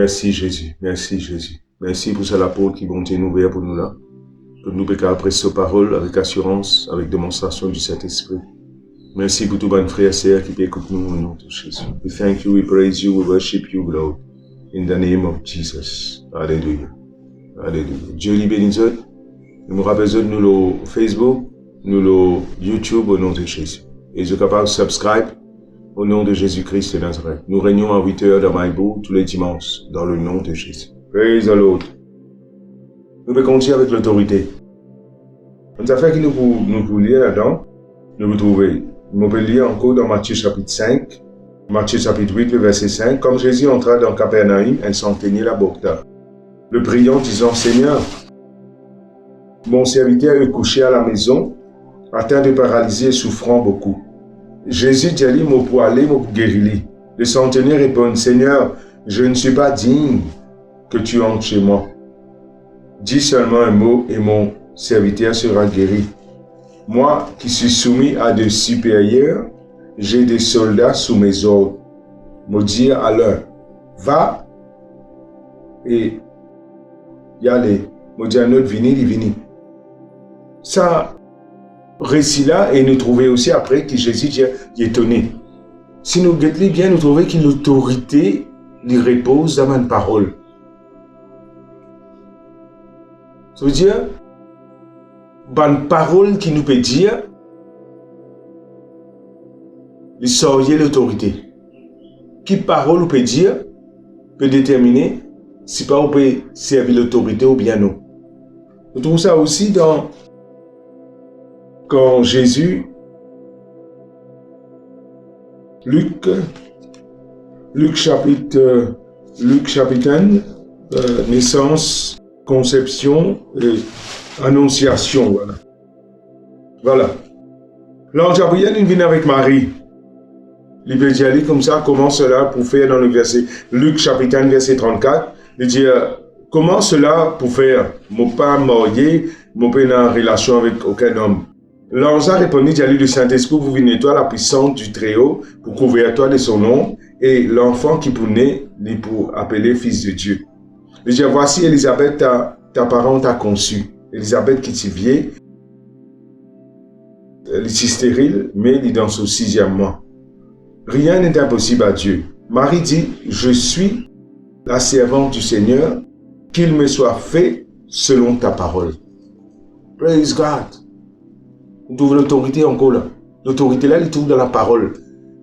Merci Jésus, merci Jésus. Merci pour cette apôtre qui vont nous ouvrir pour nous là. Que nous puissions apprécier cette parole avec assurance, avec démonstration du Saint-Esprit. Merci pour tous les frères et sœurs qui écoutent nous au nom de Jésus. We thank you, we praise you, we worship you, Lord. In the name of Jesus. Alléluia. Alléluia. Dieu les bénisse. Nous nous rappelons nous le Facebook, nous le YouTube au nom de Jésus. Et je suis capable de subscribe au nom de Jésus-Christ de Nazareth. Nous réunions à 8 heures dans Maïbou tous les dimanches dans le nom de Jésus. Praise the Lord. Nous pouvons continuer avec l'autorité. Une affaire que nous pouvons lire là-dedans, nous pouvons trouver. Nous pouvons lire encore dans Matthieu chapitre 5, Matthieu chapitre 8, le verset 5. Comme Jésus entra dans Capernaum, elle s'enteignit la bocta. Le priant disant, Seigneur, mon serviteur est couché à la maison, atteint de paralysie et souffrant beaucoup. Jésus dit, moi pour aller, moi pour guérir. Le centenier répond, Seigneur, je ne suis pas digne que tu entres chez moi. Dis seulement un mot et mon serviteur sera guéri. Moi qui suis soumis à des supérieurs, j'ai des soldats sous mes ordres. Me dire à l'un, va et y aller. Me dire à un autre, vini. Ça, récit-là, et nous trouvons aussi après que Jésus dit, il est étonné. Si nous regardons bien, nous trouvons que l'autorité lui repose dans une parole. Ça veut dire, une parole qui nous peut dire, il sort l'autorité. Qui parole peut dire, peut déterminer si pas on peut servir l'autorité ou bien non. Nous trouvons ça aussi quand Jésus, Luc chapitre 1, naissance, conception et annonciation. Voilà. L'ange Gabriel, il vient avec Marie. Il veut dire comme ça, comment cela pour faire dans le verset, Luc chapitre 1, verset 34, il dit, comment cela pour faire, mon pas marié, mon pas en relation avec aucun homme. L'ange a répondu, dit, le Saint-Esprit, vous venez toi la puissance du Très-Haut, pour couvrir toi de son nom, et l'enfant qui pour naître, il pour appeler fils de Dieu. Il dit, voici Élisabeth, ta parente a conçu. Élisabeth qui est vieille, elle est stérile, mais elle est dans son 6e mois. Rien n'est impossible à Dieu. Marie dit, je suis la servante du Seigneur, qu'il me soit fait selon ta parole. Praise God. On trouve l'autorité encore là. L'autorité là, il trouve dans la parole.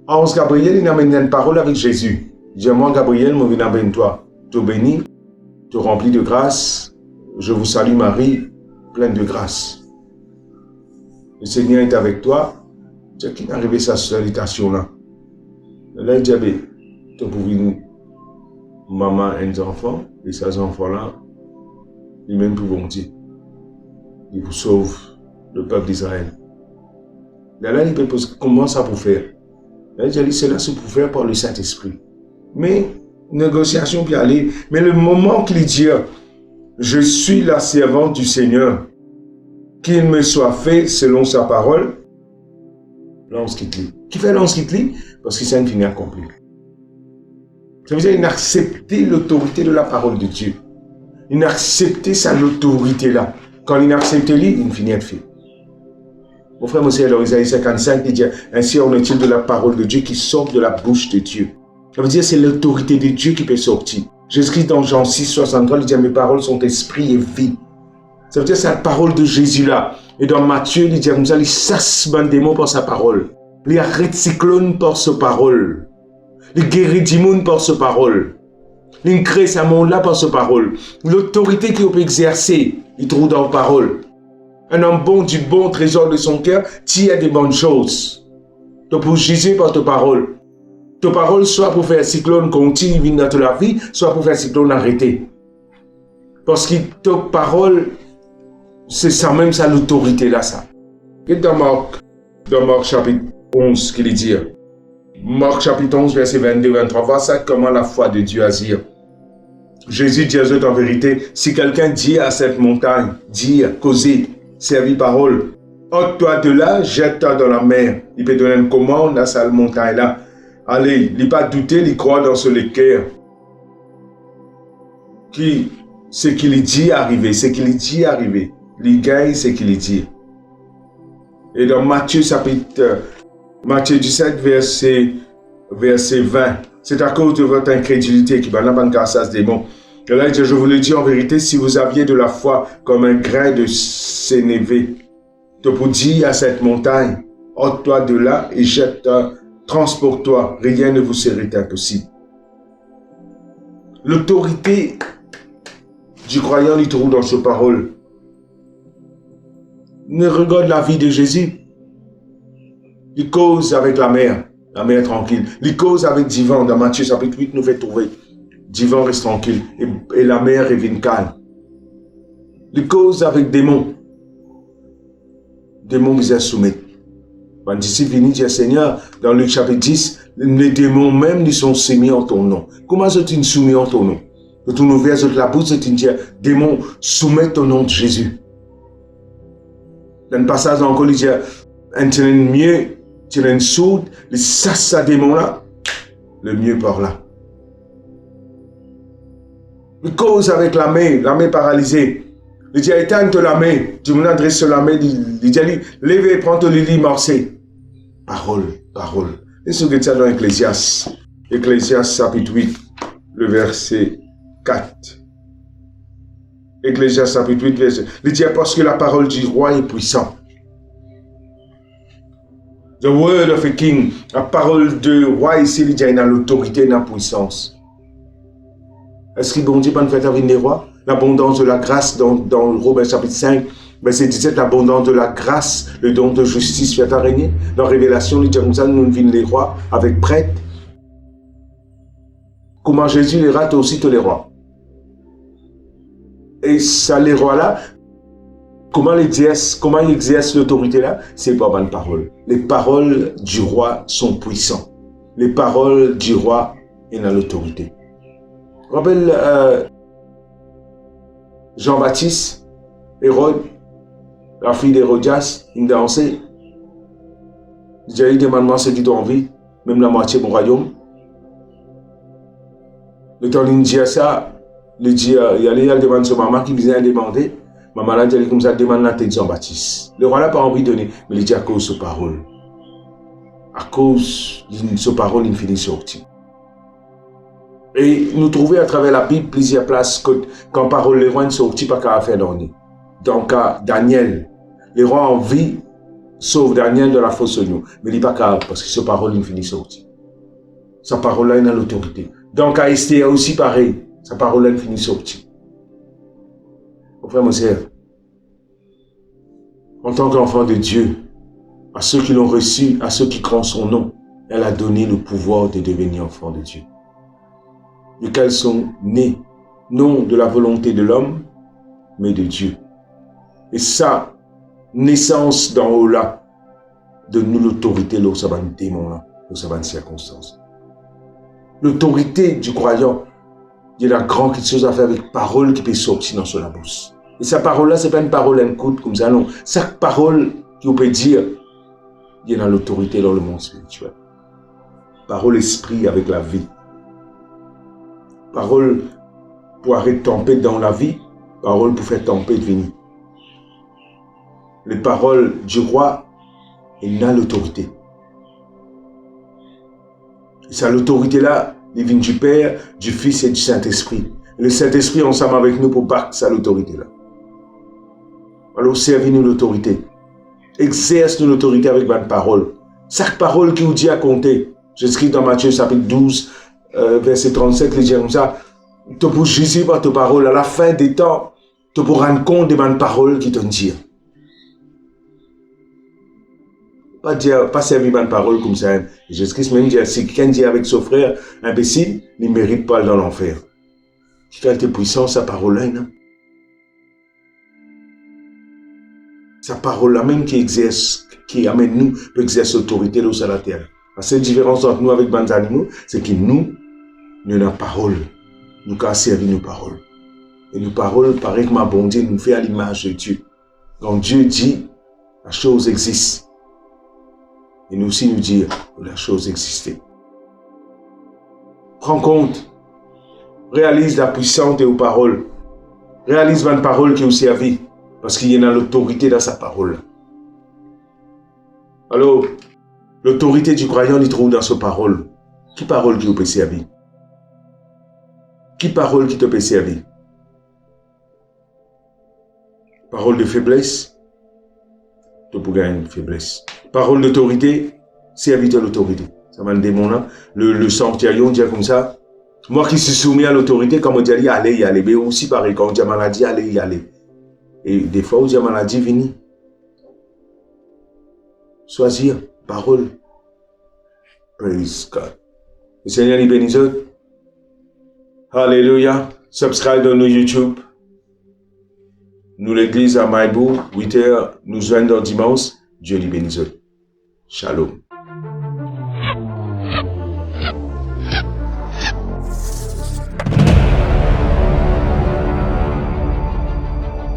Ange Gabriel, il amène une parole avec Jésus. Il dit, moi Gabriel, je viens avec toi. Tu es béni, tu es rempli de grâce. Je vous salue Marie, pleine de grâce. Le Seigneur est avec toi. C'est qui est arrivé sa salutation là. Là, il dit, tu pouvez nous, maman et les enfants, et ces enfants-là, ils-mêmes pouvons dire, ils vous sauvent le peuple d'Israël. Là, il peut poser, comment ça pour faire? Là, il dit, cela c'est pour faire par le Saint-Esprit. Mais, négociation puis aller, mais le moment qu'il dit, je suis la servante du Seigneur, qu'il me soit fait selon sa parole, l'ange quitte lui. Qui fait l'ange quitte lui? Parce que c'est une fini accomplie. Ça veut dire qu'il a accepté l'autorité de la parole de Dieu. Il a accepté sa autorité là. Quand il a accepté lui, il finit de fait. Mon frère, monsieur, dans Isaïe 55, il dit, ainsi en est-il de la parole de Dieu qui sort de la bouche de Dieu. Ça veut dire que c'est l'autorité de Dieu qui peut sortir. Jésus-Christ dans Jean 6, 63, il dit, mes paroles sont esprit et vie. Ça veut dire que c'est la parole de Jésus là. Et dans Matthieu, il dit, comme ça, il sasse ban des mots par sa parole. Il arrête cyclone par sa parole. Il guérit du monde par sa parole. Il crée ce monde-là par sa parole. L'autorité qu'il peut exercer, il trouve dans la parole. Un homme bon du bon trésor de son cœur tire des bonnes choses. Tu peux juger par ta parole. Ta parole, soit pour faire cyclone continue dans ta vie, soit pour faire cyclone arrêté. Parce que ta parole, c'est ça même, ça l'autorité là, ça. Et dans Marc chapitre 11, qu'il dit, Marc chapitre 11, verset 22-23, vois ça comment la foi de Dieu agit. Jésus dit à eux en vérité, si quelqu'un dit à cette montagne, dire, causer, servir parole, ôte-toi de là, jette-toi dans la mer. Il peut donner une commande à cette montagne là. Allez, il n'est pas douté, il croit dans ce cœur. ce qu'il dit arriver, ce qu'il dit arriver. Il gagne ce qu'il dit. Et dans Matthieu 17, verset 20, c'est à cause de votre incrédulité qui va n'a ça ce démon. Et là, il dit, je vous le dis en vérité, si vous aviez de la foi comme un grain de sénévé, de vous dire à cette montagne, ôte-toi de là et jette-toi, transporte-toi, rien ne vous serait impossible. L'autorité du croyant, il trouve dans ses paroles. Ne regarde la vie de Jésus. Il cause avec la mer tranquille. Il cause avec Divan, dans Matthieu chapitre 8, nous fait trouver. Divan reste tranquille et la mer est calme. Il cause avec démons. Démons qui sont soumis. Quand disciple vient dire Seigneur, dans Luc chapitre 10, les démons même ils sont soumis en ton nom. Comment sont-ils soumis en ton nom? De ton ouvert de la bouche, c'est une dire démons, soumets au nom de Jésus. Dans le passage encore, il dit un mieux, tu es une sourde, ça démon là, le mieux par là. Il cause avec la main paralysée. Il dit éteins-toi la main, tu m'adresses la main, il dit levez, prends ton lit, marchez. Parole. Et ce que tu as dans Ecclésiaste chapitre 8, le verset 4. Ecclésiaste chapitre 8, verset. Il dit parce que la parole du roi est puissante. The word of a king, la parole du roi ici, il dit il a l'autorité et la puissance. Est-ce qu'il bon Dieu pas nous faire avec les rois? L'abondance de la grâce dans Romains chapitre 5, verset 17, l'abondance de la grâce, le don de justice fait régner. Dans Révélation, il dit comme ça, nous venons les rois avec prêtres. Comment Jésus les rate aussi tous les rois. Et ça, les rois-là, comment ils exercent l'autorité là? C'est par une parole. Les paroles du roi sont puissantes. Les paroles du roi sont dans l'autorité. Rappelle Jean-Baptiste, Hérode, la fille d'Hérodias, il dansait. Il a eu des mandements, ceux qui ont envie, même la moitié de mon royaume. Le temps il dit ça, il dit, il y a demande sur maman qui vient demander. Maman a dit comme ça, demande la tête de Jean-Baptiste. Le roi n'a pas envie de donner, mais il dit à cause de sa parole. À cause de sa parole, il finit sortir. Et nous trouvons à travers la Bible plusieurs places que quand parole les rois ne sortent pas qu'à faire d'ornie. Donc Daniel, les rois en vie, sauf Daniel de la fosse nous. Mais il n'est pas capable parce que sa parole il finit sortir. Sa parole là il a l'autorité. Donc à Esther aussi pareil, sa parole là il finit sortir. Mon frère, mon sœur, en tant qu'enfant de Dieu, à ceux qui l'ont reçu, à ceux qui croient en son nom, elle a donné le pouvoir de devenir enfant de Dieu. Lesquels sont nés, non de la volonté de l'homme, mais de Dieu. Et sa naissance d'en haut là, donne-nous l'autorité lorsque ça va un démon là, lorsque ça va une circonstance. L'autorité du croyant, il y a la grande chose à faire avec parole qui peut sortir dans son bouche. Et sa parole là, ce n'est pas une parole en coude comme ça, non. Chaque parole qu'on peut dire, il y a l'autorité dans le monde spirituel. Parole esprit avec la vie. Parole pour arrêter de tempête dans la vie, parole pour faire tempête venir. Les paroles du roi, il a l'autorité. Et c'est l'autorité-là, il vient du Père, du Fils et du Saint-Esprit. Le Saint-Esprit ensemble avec nous pour battre cette autorité-là. Alors, servis-nous l'autorité. Exerce-nous l'autorité avec votre parole. Chaque parole qui vous dit à compter. J'écris dans Matthieu chapitre 12, verset 37, il dit comme ça, tu peux juger par ta parole. À la fin des temps, tu peux rendre compte de ma parole qui te dit. Pas servir ma parole comme ça. Jésus-Christ même dit, si quelqu'un dit avec son frère, imbécile, il ne mérite pas dans l'enfer. Tu fais tes puissances, sa parole-là, non? Sa parole-là même qui exerce, qui amène nous, pour exercer l'autorité sur la terre. La seule différence entre nous avec les animaux, c'est que nous avons parole. Nous avons servi nos paroles. Et nos paroles, pareil que ma bon Dieu, nous fait à l'image de Dieu. Quand Dieu dit, la chose existe. Et nous aussi nous dire que la chose existait. Prends compte. réalise la puissance de vos paroles. Réalise votre parole qui vous servit. Parce qu'il y a l'autorité dans sa parole. Alors, l'autorité du croyant, il trouve dans sa parole. Qui parole qui vous peut servir? Qui parole qui te peut servir? Parole de faiblesse, tu peux gagner une faiblesse. Parole d'autorité, serviteur de l'autorité. Ça m'a démon là. Le sanctuaire, on dit comme ça. Moi qui suis soumis à l'autorité, comme on dit, y aller. Mais aussi pareil, quand on dit maladie, y aller. Et des fois, on dit maladie, venir. Choisir, parole. Praise God. Le Seigneur est béni. Alléluia. Subscribe dans nos YouTube. Nous, l'église à Maïbou, 8h, nous joignons dans dimanche. Dieu les bénisse. Shalom.